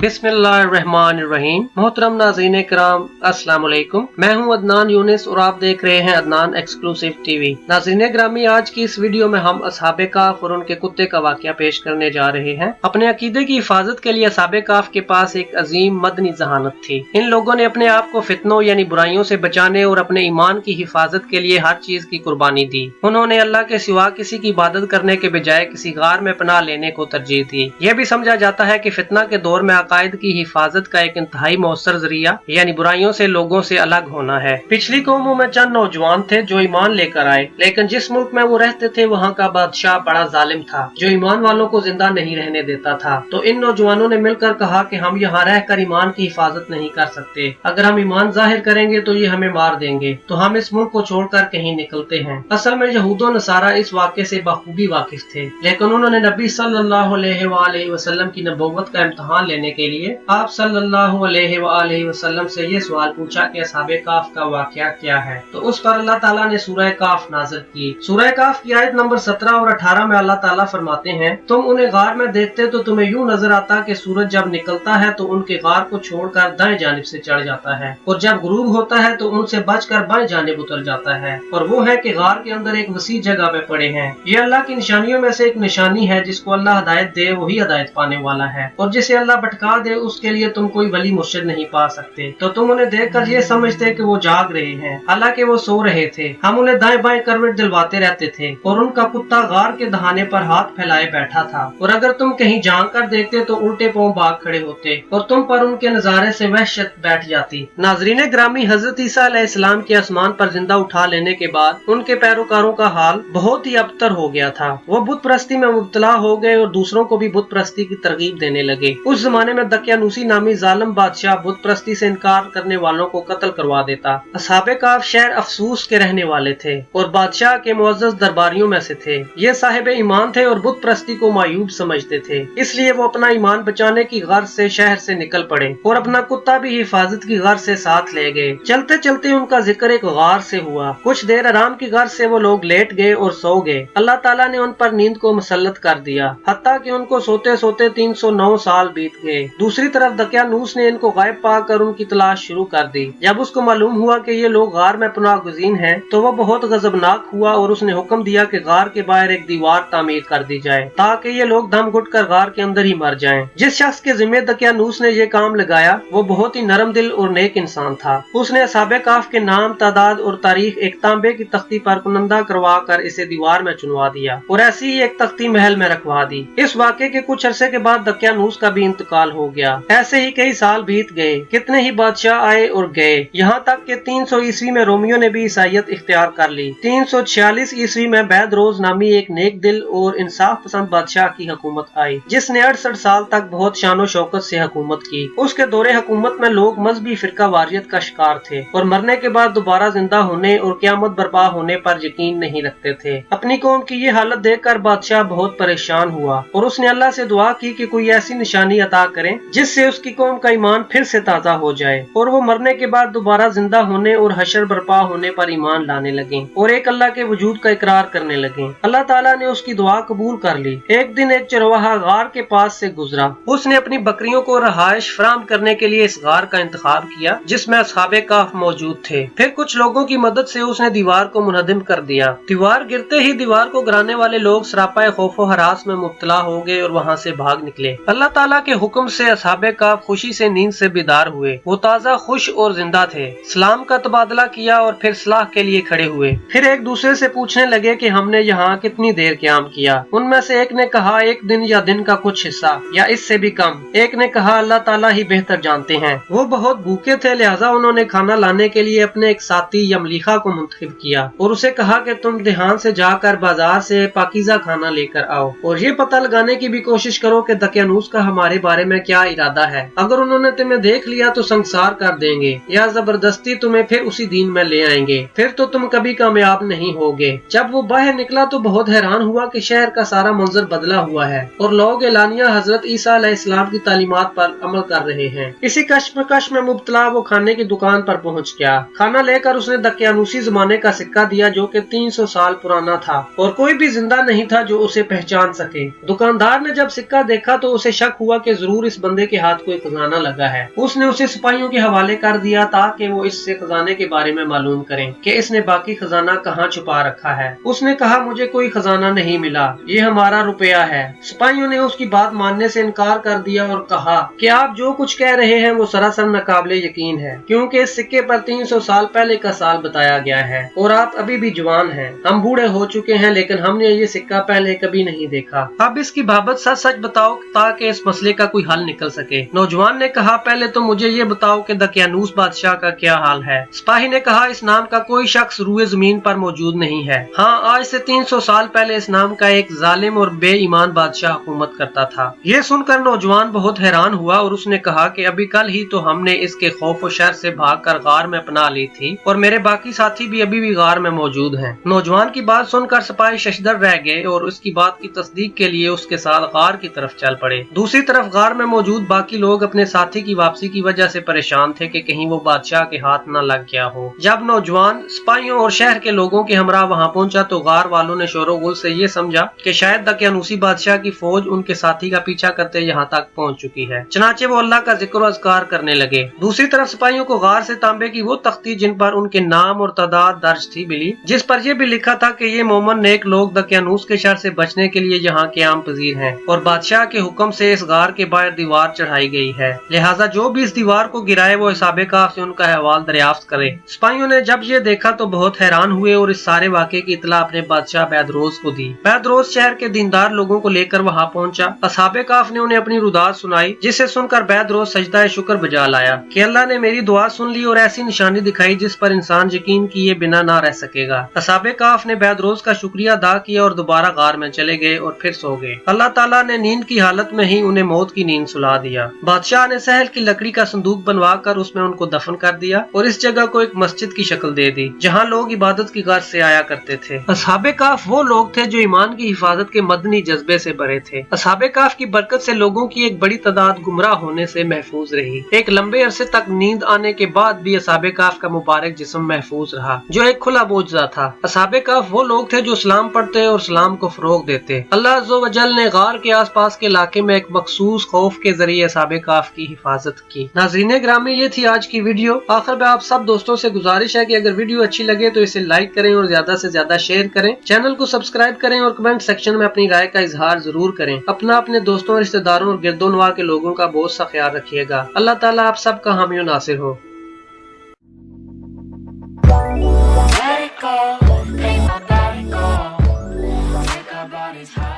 बिस्मिल्लाहिर्रहमानिर्रहीम। मोहतरम नाज़रीन किराम, अस्सलाम वालेकुम। मैं हूं अदनान यूनिस और आप देख रहे हैं अदनान एक्सक्लूसिव टीवी। नाज़रीन ग्रामी, आज की इस वीडियो में हम असहाबे काफ और उनके कुत्ते का वाकया पेश करने जा रहे हैं। अपने अकीदे की हिफाजत के लिए असहाबे काफ के पास एक अजीम मदनी जहानत थी। इन लोगों ने अपने आप को फितनों यानी बुराइयों से बचाने और अपने ईमान की हिफाजत के लिए हर चीज की कुर्बानी दी। उन्होंने अल्लाह के सिवा किसी की इबादत करने के बजाय किसी गार में पनाह लेने को तरजीह दी। यह भी समझा जाता है कि फितना के दौर में अकायद की हिफाजत का एक इंतहाई मौसर जरिया यानी बुराइयों से लोगों से अलग होना है। पिछली कौमों में चंद नौजवान थे जो ईमान लेकर आए, लेकिन जिस मुल्क में वो रहते थे वहाँ का बादशाह बड़ा जालिम था जो ईमान वालों को जिंदा नहीं रहने देता था। तो इन नौजवानों ने मिलकर कहा कि हम यहाँ रहकर ईमान की हिफाजत नहीं कर सकते, अगर हम ईमान जाहिर करेंगे तो ये हमें मार देंगे, तो हम इस मुल्क को छोड़कर कहीं निकलते हैं। असल में यहूद और नसारा इस वाक़े से बखूबी वाकिफ थे, लेकिन उन्होंने नबी सल्लल्लाहु अलैहि वसल्लम की नबुव्वत का इम्तिहान लेने के लिए आप सल्लल्लाहु अलैहि वसल्लम से ये सवाल पूछा कि असहाबे काफ का वाकया क्या है। तो उस पर अल्लाह ताला ने सूरह काफ नाज़िल की। सूरह काफ की आयत नंबर 17 और 18 में अल्लाह ताला फरमाते हैं, तुम उन्हें गार में देखते तो तुम्हें यूं नजर आता कि सूरज जब निकलता है तो उनके गार को छोड़कर दाएं जानिब से चढ़ जाता है, और जब गुरूब होता है तो उनसे बचकर बाएं जानिब उतर जाता है, और वो है कि गार के अंदर एक वसी जगह में पड़े हैं। ये अल्लाह की निशानियों में से एक निशानी है, जिसको अल्लाह हिदायत दे वही हिदायत पाने वाला है, और जिसे अल्लाह भटका दे उसके लिए तुम कोई वली मुर्शिद नहीं पा सकते। तो तुम उन्हें देखकर ये समझते कि वो जाग रहे हैं, हालांकि वो सो रहे थे। हम उन्हें दाएं बाएं करवट दिलवाते रहते थे, और उनका कुत्ता गार के दहाने पर हाथ फैलाए बैठा था, और अगर तुम कहीं झांक कर देखते तो उल्टे पांव भाग खड़े होते और तुम पर उनके नजारे से वहशत बैठ जाती। नाजरीन ग्रामी, हजरत ईसा अलैहिस्सलाम के आसमान पर जिंदा उठा लेने के बाद उनके पैरोकारों का हाल बहुत ही अबतर हो गया था। वो बुत परस्ती में मुब्तला हो गए और दूसरों को भी बुत परस्ती की तरगीब देने लगे। उस जमाने में दकियानूसी नामी जालिम बादशाह बुत परस्ती से इनकार करने वालों को कत्ल करवा देता। असहाबे काफ शहर अफसूस के रहने वाले थे और बादशाह के मुअज़्ज़ज़ दरबारियों में से थे। ये साहिब ईमान थे और बुत परस्ती को मायूब समझते थे, इसलिए वो अपना ईमान बचाने की गर्ज से शहर से निकल पड़े और अपना कुत्ता भी हिफाजत की गर्ज से साथ ले गए। चलते चलते उनका जिक्र एक गार से हुआ। कुछ देर आराम की गर्ज से वो लोग लेट गए और सो गए। अल्लाह ताला ने उन पर नींद को मुसल्लत कर दिया, हत्ता कि उनको सोते सोते 309 साल बीत गए। दूसरी तरफ दकियानूस ने इनको गायब पाकर उनकी तलाश शुरू कर दी। जब उसको मालूम हुआ कि ये लोग गार में पनाह गुज़ीन हैं, तो वो बहुत गजबनाक हुआ और उसने हुक्म दिया कि गार के बाहर एक दीवार तामीर कर दी जाए ताकि ये लोग दम घुट कर गार के अंदर ही मर जाएं। जिस शख्स के जिम्मे दकियानूस ने ये काम लगाया वो बहुत ही नरम दिल और नेक इंसान था। उसने असहाबे काफ के नाम, तादाद और तारीख एक तांबे की तख्ती पर कुनंदा करवा कर इसे दीवार में चुनवा दिया और ऐसी ही एक तख्ती महल में रखवा दी। इस वाक़े के कुछ अरसे के बाद दकियानूस का भी इंतकाल हो गया। ऐसे ही कई साल बीत गए, कितने ही बादशाह आए और गए, यहाँ तक कि 300 ईस्वी में रोमियो ने भी ईसाइयत इख्तियार कर ली। 346 ईस्वी में बैदरोज नामी एक नेक दिल और इंसाफ पसंद बादशाह की हुकूमत आई, जिसने 68 साल तक बहुत शानो शौकत से हुकूमत की। उसके दौरे हुकूमत में लोग मजहबी फिरका वारियत का शिकार थे और मरने के बाद दोबारा जिंदा होने और क़यामत बर्पा होने पर यकीन नहीं रखते थे। अपनी कौम की ये हालत देखकर बादशाह बहुत परेशान हुआ और उसने अल्लाह से दुआ की कि कोई ऐसी निशानी अता करें जिससे उसकी कौम का ईमान फिर से ताज़ा हो जाए और वो मरने के बाद दोबारा जिंदा होने और हशर बर्पा होने पर ईमान लाने लगे और एक अल्लाह के वजूद का इकरार करने लगे। अल्लाह ताला ने उसकी दुआ कबूल कर ली। एक दिन एक चरवाहा गार के पास से गुजरा। उसने अपनी बकरियों को रहायश फराहम करने के लिए इस गार का इंतखाब किया जिसमें असहाबे काफ मौजूद थे। फिर कुछ लोगों की मदद से उसने दीवार को मुनहदिम कर दिया। दीवार गिरते ही दीवार को गिराने वाले लोग सरापाए खौफो हरास में मुब्तला हो गए और वहाँ से भाग निकले। अल्लाह ताला के हुक्म से असहाबे काफ खुशी से नींद से बेदार हुए। वो ताज़ा, खुश और जिंदा थे। सलाम का तबादला किया और फिर सलाह के लिए खड़े हुए। फिर एक दूसरे से पूछने लगे कि हमने यहाँ कितनी देर क़याम किया। उनमें से एक ने कहा एक दिन या दिन का कुछ हिस्सा या इससे भी कम। एक ने कहा अल्लाह ताला ही बेहतर जानते हैं। वो बहुत भूखे थे, लिहाजा उन्होंने खाना लाने के लिए अपने एक साथी यमलीखा को मुंतखब किया और उसे कहा कि तुम देहान से जाकर बाजार से पाकीज़ा खाना लेकर आओ और ये पता लगाने की भी कोशिश करो कि दकियानूस का हमारे बारे में क्या इरादा है। अगर उन्होंने तुम्हें देख लिया तो संसार कर देंगे या जबरदस्ती तुम्हें फिर उसी दीन में ले आएंगे, फिर तो तुम कभी कामयाब नहीं होगे। जब वो बाहर निकला तो बहुत हैरान हुआ कि शहर का सारा मंजर बदला हुआ है और लोग एलानिया हजरत ईसा अलैहिस्सलाम की तालीमात पर अमल कर रहे हैं। इसी कश्मकश में मुब्तला वो खाने की दुकान पर पहुंच गया। खाना लेकर उसने दकियानूसी जमाने का सिक्का दिया जो कि 300 साल पुराना था और कोई भी जिंदा नहीं था जो उसे पहचान सके। दुकानदार ने जब सिक्का देखा तो उसे शक हुआ कि जरूर इस बंदे के हाथ कोई खजाना लगा है। उसने उसे सिपाहियों के हवाले कर दिया ताकि वो इससे खजाने के बारे में मालूम करें कि इसने बाकी खजाना कहाँ छुपा रखा है। उसने कहा, मुझे कोई खजाना नहीं मिला, ये हमारा रुपया है। सिपाहियों ने उसकी बात मानने से इनकार कर दिया और कहा कि आप जो कुछ कह रहे हैं वो सरासर नाकाबिले यकीन है, क्योंकि इस सिक्के पर 300 साल पहले का साल बताया गया है और आप अभी भी जवान हैं। हम बूढ़े हो चुके हैं लेकिन हमने ये सिक्का पहले कभी नहीं देखा। अब इसकी बाबत सच सच बताओ ताकि इस मसले का कोई हल निकल सके। नौजवान ने कहा, पहले तो मुझे ये बताओ कि दकियानूस बादशाह का क्या हाल है। सिपाही ने कहा, इस नाम का कोई शख्स रूए जमीन पर मौजूद नहीं है। हाँ, आज से 300 साल पहले इस नाम का एक जालिम और बेईमान बादशाह हुकूमत करता था। ये सुनकर नौजवान बहुत हैरान हुआ और उसने कहा कि अभी कल ही तो हमने इसके खौफ और शर से भागकर गार में पनाह ली थी और मेरे बाकी साथी भी अभी भी गार में मौजूद हैं। नौजवान की बात सुनकर सिपाही शशदर रह गए और उसकी बात की तस्दीक के लिए उसके साथ गार की तरफ चल पड़े। दूसरी तरफ गार में मौजूद बाकी लोग अपने साथी की वापसी की वजह से परेशान थे कि कहीं वो बादशाह के हाथ न लग गया हो। जब नौजवान सिपाहियों और शहर के लोगों के हमरा वहाँ पहुंचा तो गार वालों ने शोरोगुल से ये समझा कि शायद दकियानूसी बादशाह की फौज उनके साथी का पीछा करते यहाँ तक पहुँच चुकी है। चनाचे वो अल्लाह का जिक्र अज़कार करने लगे। दूसरी तरफ सिपाहियों को गार से तांबे की वो तख्ती जिन पर उनके नाम और तादाद दर्ज थी मिली, जिस पर यह भी लिखा था कि ये मोमन नेक लोग दकियानूस के शर से बचने के लिए यहाँ क़याम पजीर हैं और बादशाह के हुक्म से इस गार के बाहर दीवार चढ़ाई गई है, लिहाजा जो भी इस दीवार को गिराए वो हिसाबे काफ से उनका अहवाल दरियाफ्त करे। सिपाहियों ने जब ये देखा तो बहुत हैरान हुए और इस सारे वाक़े की इत्तला अपने बादशाह बैदरोज को दी। बैदरोज शहर के दीनदार लोगों को लेकर वहाँ पहुंचा। असहाबे काफ ने उन्हें अपनी रुदात सुनाई, जिसे सुनकर बैदरोज सजदा शुक्र बजा लाया कि अल्लाह ने मेरी दुआ सुन ली और ऐसी निशानी दिखाई जिस पर इंसान यकीन किए बिना ना रह सकेगा। असहाबे काफ ने बैदरोज का शुक्रिया अदा किया और दोबारा गार में चले गए और फिर सो गए। अल्लाह ताला ने नींद की हालत में ही उन्हें मौत की नींद सुला दिया। बादशाह ने सहल की लकड़ी का संदूक बनवा कर उसमें उनको दफन कर दिया और इस जगह को एक मस्जिद की शक्ल दे दी जहाँ लोग इबादत की गर्ज से आया करते थे। असहाबे काफ वो लोग थे जो ईमान की हिफाजत के मदनी जज्बे से भरे थे। असहाबे काफ की बरकत से लोगों की एक बड़ी तादाद गुमराह होने से महफूज रही। एक लंबे अरसे तक नींद आने के बाद भी असहाबे काफ का मुबारक जिस्म महफूज रहा, जो एक खुला मोजज़ा था। असहाबे काफ वो लोग थे जो सलाम पढ़ते और सलाम को फरोग देते। अल्लाह अज़्ज़ व जल ने गार के आस पास के इलाके में एक मखसूस खौफ के जरिए असहाबे काफ की हिफाजत की। नाज़रीन ग्रामी, ये थी आज की वीडियो। आखिर में आप सब दोस्तों से गुजारिश है कि अगर वीडियो अच्छी लगे तो इसे लाइक करें और ज्यादा से ज्यादा शेयर करें। चैनल को सब्सक्राइब करें और कमेंट सेक्शन में अपनी राय का इजहार जरूर करें। अपने दोस्तों, रिश्तेदारों और गिरदोनवा के लोगों का बहुत सा ख्याल रखिएगा। अल्लाह ताला आप सबका हामी और नासिर हो। Let it go, make my body go, make our bodies high.